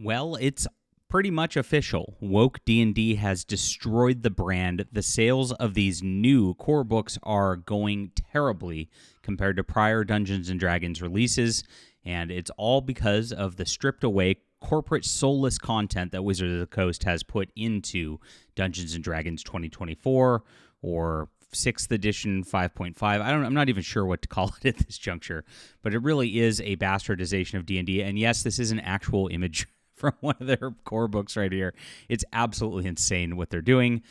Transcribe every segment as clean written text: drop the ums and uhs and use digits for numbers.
Well, it's pretty much official. Woke D&D has destroyed the brand. The sales of these new core books are going terribly compared to prior Dungeons & Dragons releases, and it's all because of the stripped away corporate soulless content that Wizards of the Coast has put into Dungeons & Dragons 2024 or 6th edition 5.5. I'm not even sure what to call it at this juncture, but it really is a bastardization of D&D. And yes, this is an actual image from one of their core books right here. It's absolutely insane what they're doing.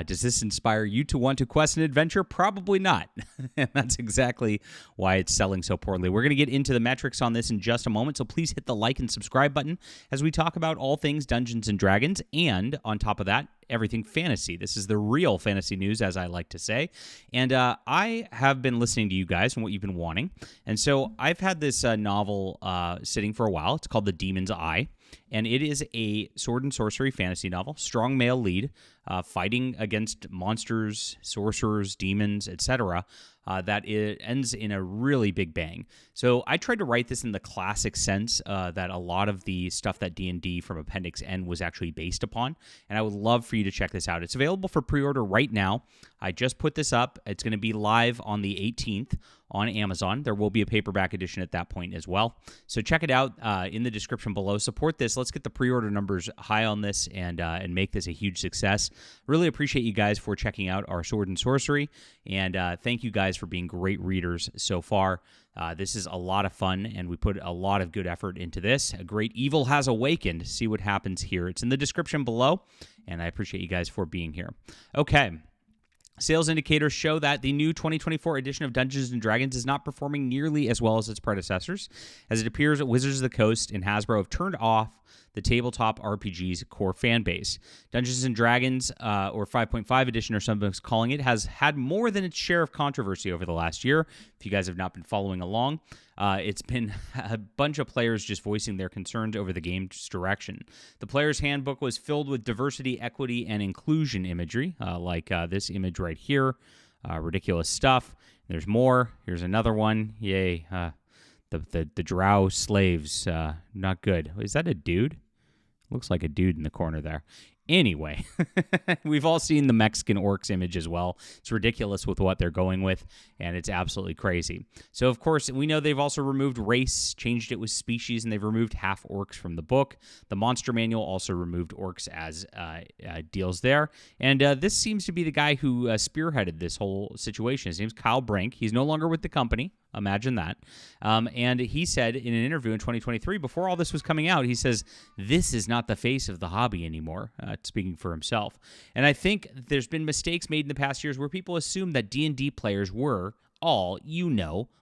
Does this inspire you to want to quest an adventure? Probably not. And that's exactly why it's selling so poorly. We're going to get into the metrics on this in just a moment, so please hit the like and subscribe button as we talk about all things Dungeons & Dragons, and on top of that, everything fantasy. This is the real fantasy news, as I like to say. And I have been listening to you guys and what you've been wanting. And so I've had this novel sitting for a while. It's called The Demon's Eye. And it is a sword and sorcery fantasy novel, strong male lead, fighting against monsters, sorcerers, demons, etc., that it ends in a really big bang. So I tried to write this in the classic sense that a lot of the stuff that D&D from Appendix N was actually based upon, and I would love for you to check this out. It's available for pre-order right now. I just put this up. It's going to be live on the 18th on Amazon. There will be a paperback edition at that point as well. So check it out in the description below. Support this. Let's get the pre-order numbers high on this and make this a huge success. Really appreciate you guys for checking out our Sword and Sorcery, and thank you guys for being great readers so far. This is a lot of fun, and we put a lot of good effort into this. A great evil has awakened. See what happens here. It's in the description below, and I appreciate you guys for being here. Okay. Sales indicators show that the new 2024 edition of Dungeons & Dragons is not performing nearly as well as its predecessors, as it appears that Wizards of the Coast and Hasbro have turned off the tabletop RPG's core fan base. Dungeons & Dragons, or 5.5 edition, or some folks calling it, has had more than its share of controversy over the last year. If you guys have not been following along, it's been a bunch of players just voicing their concerns over the game's direction. The player's handbook was filled with diversity, equity, and inclusion imagery, like this image right here. Ridiculous stuff. There's more. Here's another one. Yay. The drow slaves, not good. Is that a dude? Looks like a dude in the corner there. Anyway, we've all seen the Mexican orcs image as well. It's ridiculous with what they're going with, and it's absolutely crazy. So, of course, we know they've also removed race, changed it with species, and they've removed half orcs from the book. The monster manual also removed orcs as deals there. And this seems to be the guy who spearheaded this whole situation. His name's Kyle Brink. He's no longer with the company. Imagine that. And he said in an interview in 2023, before all this was coming out, he says, this is not the face of the hobby anymore, speaking for himself. And I think there's been mistakes made in the past years where people assumed that D&D players were all,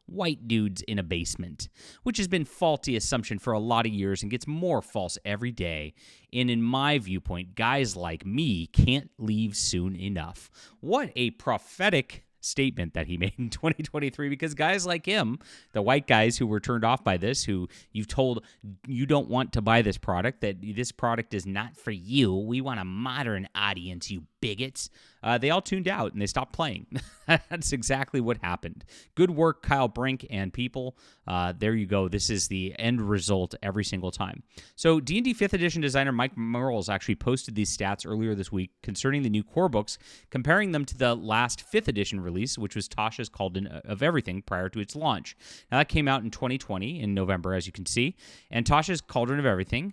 white dudes in a basement, which has been faulty assumption for a lot of years and gets more false every day. And in my viewpoint, guys like me can't leave soon enough. What a prophetic statement that he made in 2023, because guys like him, the white guys who were turned off by this, who you've told you don't want to buy this product, that this product is not for you, we want a modern audience, you bigots, they all tuned out and they stopped playing. That's exactly what happened. Good work, Kyle Brink and people. There you go. This is the end result every single time. So D&D 5th edition designer Mike Merles actually posted these stats earlier this week concerning the new core books, comparing them to the last 5th edition release, which was Tasha's Cauldron of Everything prior to its launch. Now that came out in 2020 in November, as you can see, and Tasha's Cauldron of Everything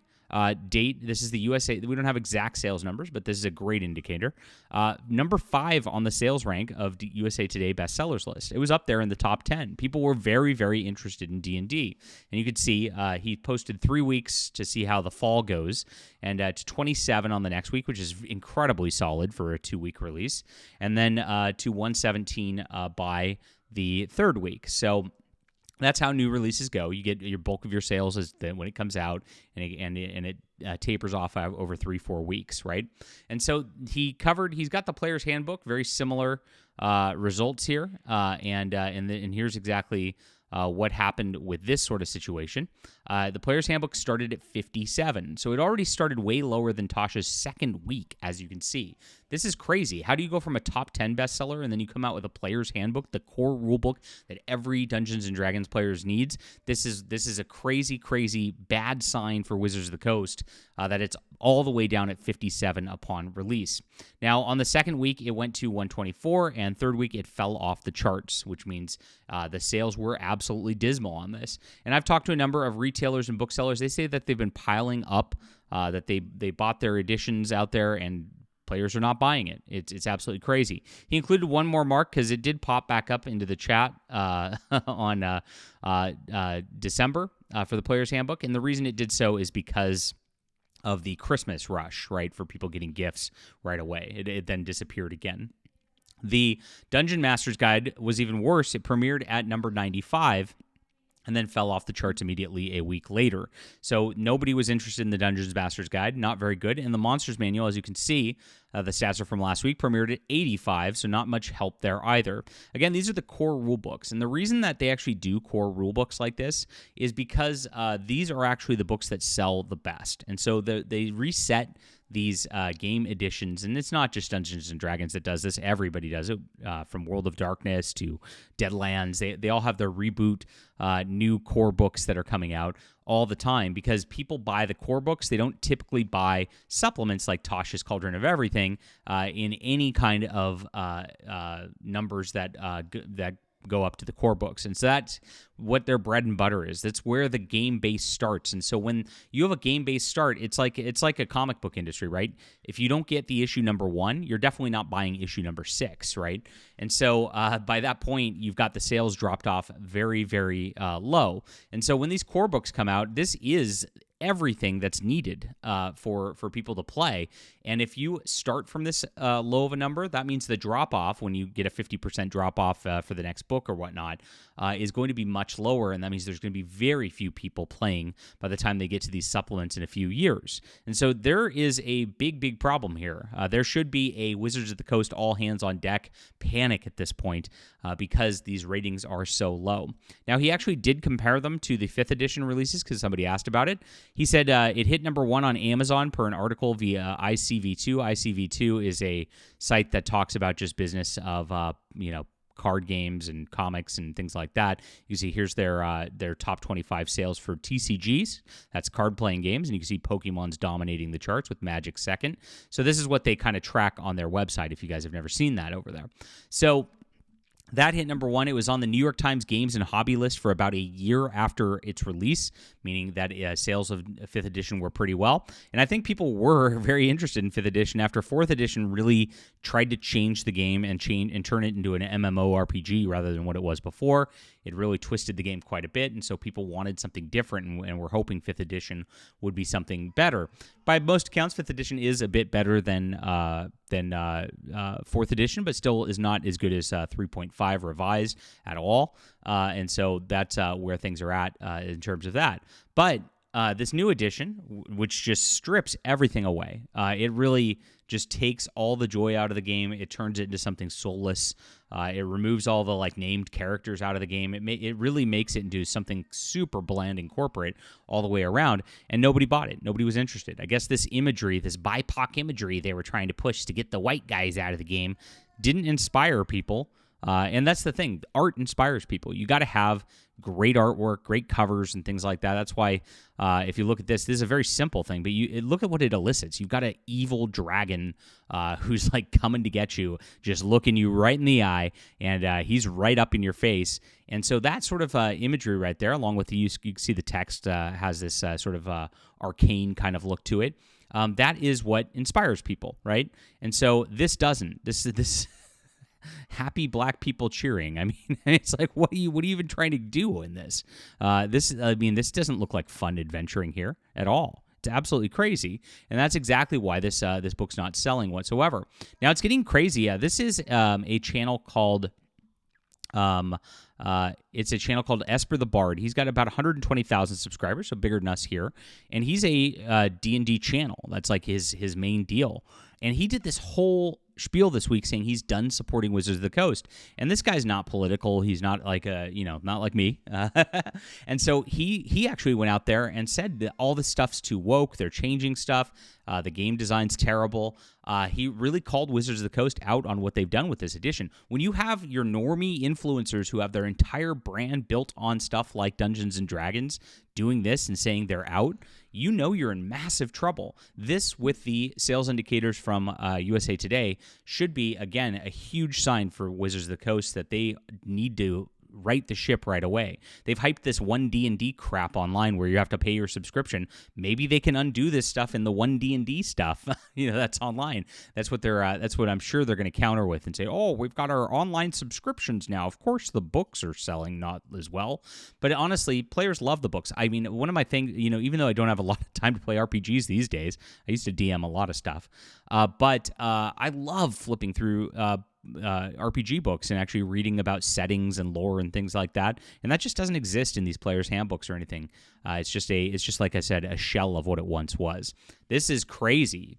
date, this is the USA, we don't have exact sales numbers, but this is a great indicator. Number 5 on the sales rank of the USA Today bestsellers list. It was up there in the top 10. People were very, very interested in D&D. And you could see he posted 3 weeks to see how the fall goes, and to 27 on the next week, which is incredibly solid for a 2-week release, and then to 117 by the 3rd week. So that's how new releases go. You get your bulk of your sales when it comes out, and it tapers off over 3-4 weeks, right? And so he's got the player's handbook, very similar results here, and here's exactly what happened with this sort of situation. The Player's Handbook started at 57, so it already started way lower than Tasha's second week, as you can see. This is crazy. How do you go from a top 10 bestseller and then you come out with a Player's Handbook, the core rulebook that every Dungeons & Dragons players needs? This is a crazy, crazy bad sign for Wizards of the Coast that it's all the way down at 57 upon release. Now, on the second week, it went to 124, and third week, it fell off the charts, which means the sales were absolutely dismal on this. And I've talked to a number of retailers and booksellers. They say that they've been piling up, that they bought their editions out there, and players are not buying it. It's absolutely crazy. He included one more mark because it did pop back up into the chat on December for the Player's Handbook, and the reason it did so is because of the Christmas rush, right, for people getting gifts right away. It then disappeared again. The Dungeon Master's Guide was even worse. It premiered at number 95 and then fell off the charts immediately a week later. So nobody was interested in the Dungeons Master's Guide. Not very good. And the Monsters Manual, as you can see, the stats are from last week, premiered at 85, so not much help there either. Again, these are the core rule books, and the reason that they actually do core rule books like this is because these are actually the books that sell the best. And so they reset these game editions, and it's not just Dungeons & Dragons that does this. Everybody does it, from World of Darkness to Deadlands. They all have their reboot new core books that are coming out all the time because people buy the core books. They don't typically buy supplements like Tasha's Cauldron of Everything in any kind of numbers that go up to the core books. And so that's what their bread and butter is. That's where the game base starts. And so when you have a game base start, it's like a comic book industry, right? If you don't get the issue number 1, you're definitely not buying issue number 6, right? And so by that point, you've got the sales dropped off very, very low. And so when these core books come out, this is everything that's needed for people to play. And if you start from this low of a number, that means the drop-off, when you get a 50% drop-off for the next book or whatnot, is going to be much lower, and that means there's going to be very few people playing by the time they get to these supplements in a few years. And so there is a big, big problem here. There should be a Wizards of the Coast all-hands-on-deck panic at this point because these ratings are so low. Now, he actually did compare them to the 5th edition releases because somebody asked about it. He said it hit number 1 on Amazon per an article via ICV2. ICV2 is a site that talks about just business of, card games and comics and things like that. You see here's their top 25 sales for TCGs. That's card-playing games, and you can see Pokemon's dominating the charts with Magic second. So this is what they kind of track on their website if you guys have never seen that over there. So that hit number 1. It was on the New York Times Games and Hobby list for about a year after its release, meaning that sales of 5th edition were pretty well. And I think people were very interested in 5th edition after 4th edition really tried to change the game and turn it into an MMORPG rather than what it was before. It really twisted the game quite a bit, and so people wanted something different, and were hoping 5th edition would be something better. By most accounts, 5th edition is a bit better than 4th edition, but still is not as good as 3.5 revised at all. And so that's where things are at in terms of that. But this new edition, which just strips everything away, it really just takes all the joy out of the game. It turns it into something soulless. It removes all the named characters out of the game. It really makes it into something super bland and corporate all the way around, and nobody bought it. Nobody was interested. I guess this imagery, this BIPOC imagery they were trying to push to get the white guys out of the game didn't inspire people. And that's the thing. Art inspires people. You got to have great artwork, great covers, and things like that. That's why if you look at this is a very simple thing, but look at what it elicits. You've got an evil dragon who's coming to get you, just looking you right in the eye, and he's right up in your face. And so that sort of imagery right there, along with you can see the text has this sort of arcane kind of look to it. That is what inspires people, right? And so this doesn't. This happy black people cheering. I mean, it's like, what are you even trying to do in this? This doesn't look like fun adventuring here at all. It's absolutely crazy, and that's exactly why this book's not selling whatsoever. Now it's getting crazy. This is a channel called Esper the Bard. He's got about 120,000 subscribers, so bigger than us here, and he's a D&D channel. That's like his main deal. And he did this whole spiel this week saying he's done supporting Wizards of the Coast. And this guy's not political. He's not like not like me. And so he actually went out there and said that all this stuff's too woke. They're changing stuff. The game design's terrible. He really called Wizards of the Coast out on what they've done with this edition. When you have your normie influencers who have their entire brand built on stuff like Dungeons and Dragons doing this and saying they're out, you know you're in massive trouble. This, with the sales indicators from USA Today, should be, again, a huge sign for Wizards of the Coast that they need to right the ship right away. They've hyped this one D&D crap online where you have to pay your subscription. Maybe they can undo this stuff in the one D&D stuff. That's online. That's what I'm sure they're going to counter with and say, "Oh, we've got our online subscriptions now. Of course, the books are selling not as well." But honestly, players love the books. I mean, one of my things, even though I don't have a lot of time to play RPGs these days, I used to DM a lot of stuff. But I love flipping through RPG books and actually reading about settings and lore and things like that, and that just doesn't exist in these players' handbooks or anything. It's just like I said, a shell of what it once was. This is crazy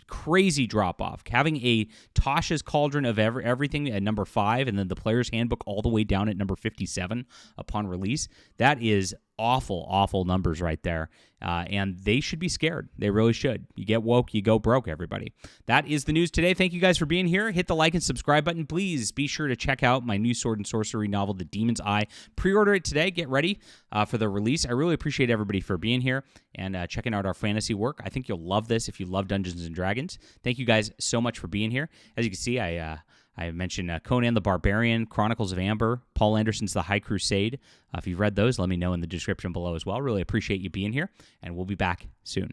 drop off. Having a Tasha's Cauldron of everything at number 5, and then the player's handbook all the way down at number 57 upon release. That is awful numbers right there. And they should be scared. They really should. You get woke, you go broke, everybody. That is the news today. Thank you guys for being here. Hit the like and subscribe button. Please be sure to check out my new sword and sorcery novel, The Demon's Eye. Pre-order it today. Get ready for the release. I really appreciate everybody for being here and checking out our fantasy work. I think you'll love this if you love Dungeons and Dragons. Thank you guys so much for being here. As you can see, I mentioned Conan the Barbarian, Chronicles of Amber, Paul Anderson's The High Crusade. If you've read those, let me know in the description below as well. Really appreciate you being here, and we'll be back soon.